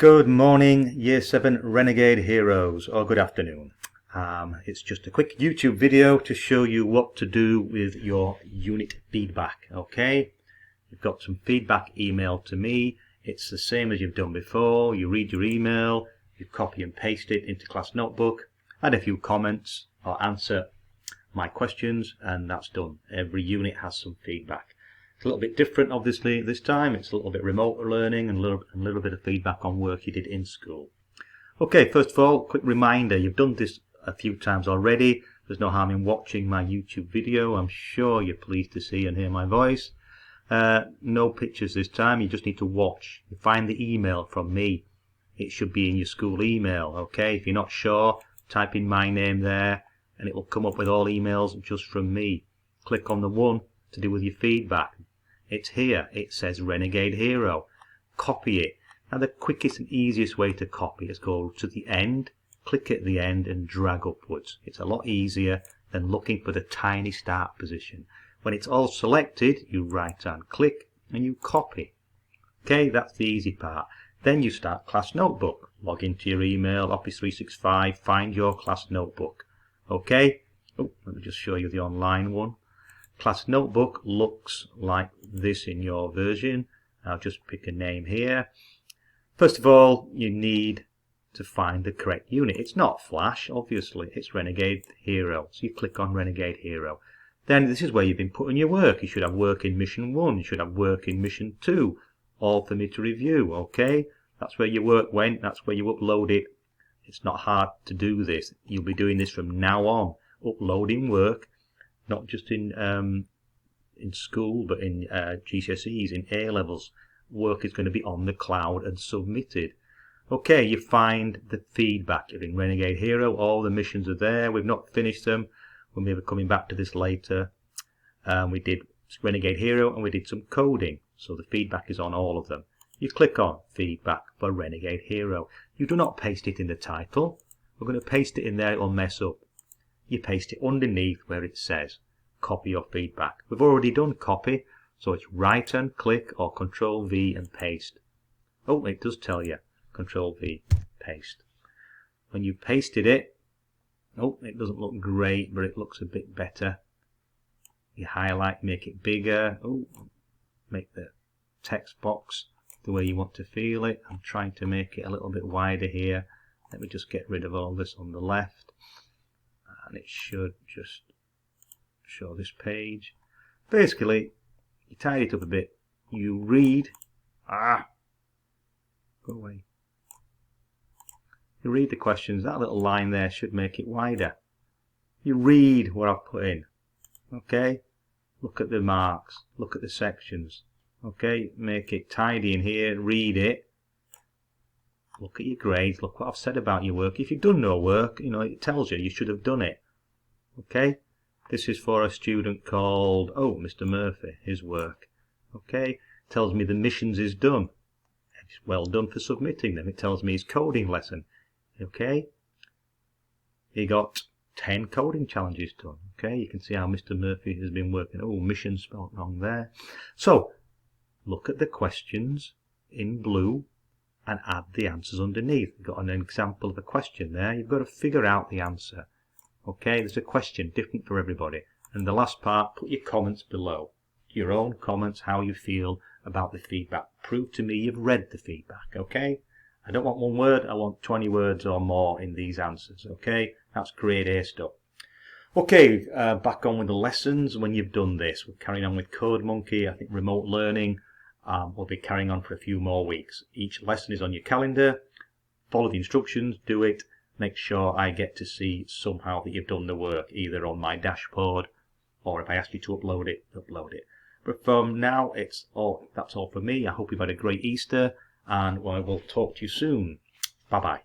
Good morning, Year 7 Renegade Heroes, or good afternoon. It's just a quick YouTube video to show you what to do with your unit feedback, okay? You've got some feedback emailed to me. It's the same as you've done before. You read your email, you copy and paste it into Class Notebook, add a few comments or answer my questions, and that's done. Every unit has some feedback. It's a little bit different, obviously, this time. It's a little bit remote learning and a little bit of feedback on work you did in school. Okay, first of all, quick reminder, you've done this a few times already. There's no harm in watching my YouTube video. I'm sure you're pleased to see and hear my voice. No pictures this time, you just need to watch. You find the email from me. It should be in your school email, okay? If you're not sure, type in my name there and it will come up with all emails just from me. Click on the one to do with your feedback. It's here. It says Renegade Hero. Copy it. Now the quickest and easiest way to copy is go to the end, click at the end and drag upwards. It's a lot easier than looking for the tiny start position. When it's all selected, you right hand click and you copy. Okay, that's the easy part. Then you start Class Notebook. Log into your email, Office 365, find your Class Notebook. Okay, let me just show you the online one. Class Notebook looks like this in your version. I'll just pick a name here. First of all, you need to find the correct unit. It's not Flash, obviously, it's Renegade Hero. So you click on Renegade Hero. Then this is where you've been putting your work. You should have work in Mission 1, you should have work in Mission 2, all for me to review, okay? That's where your work went, that's where you upload it. It's not hard to do this. You'll be doing this from now on, uploading work. Not just in school, but in GCSEs, in A-levels. Work is going to be on the cloud and submitted. Okay, you find the feedback. You're in Renegade Hero, all the missions are there. We've not finished them. We'll be coming back to this later. We did Renegade Hero and we did some coding. So the feedback is on all of them. You click on Feedback for Renegade Hero. You do not paste it in the title. We're going to paste it in there, it will mess up. You paste it underneath where it says copy your feedback. We've already done copy, so it's right hand click or Control V and paste. Oh, it does tell you Control V, paste. When you pasted it, oh, it doesn't look great, but it looks a bit better. You highlight, make it bigger. Oh, make the text box the way you want to feel it. I'm trying to make it a little bit wider here. Let me just get rid of all this on the left. And it should just show this page. Basically, you tidy it up a bit, you read, go away. You read the questions, that little line there should make it wider. You read what I've put in, okay? Look at the marks, look at the sections, okay? Make it tidy in here, read it. Look at your grades, look what I've said about your work. If you've done no work, you know, it tells you should have done it. Okay, this is for a student called, Mr. Murphy, his work. Okay, tells me the missions is done. It's well done for submitting them. It tells me his coding lesson. Okay, he got 10 coding challenges done. Okay, you can see how Mr. Murphy has been working. Mission spelled wrong there. So, look at the questions in blue and add the answers underneath. You've got an example of a question there. You've got to figure out the answer. Okay, there's a question different for everybody. And the last part, put your comments below. Your own comments, how you feel about the feedback. Prove to me you've read the feedback, okay? I don't want one word, I want 20 words or more in these answers, okay? That's grade A stuff. Okay, back on with the lessons. When you've done this, we're carrying on with Code Monkey, I think remote learning. We'll be carrying on for a few more weeks. Each lesson is on your calendar. Follow the instructions, do it. Make sure I get to see somehow that you've done the work, either on my dashboard or if I ask you to upload it, upload it. But from now, that's all for me. I hope you've had a great Easter and I will talk to you soon. Bye bye.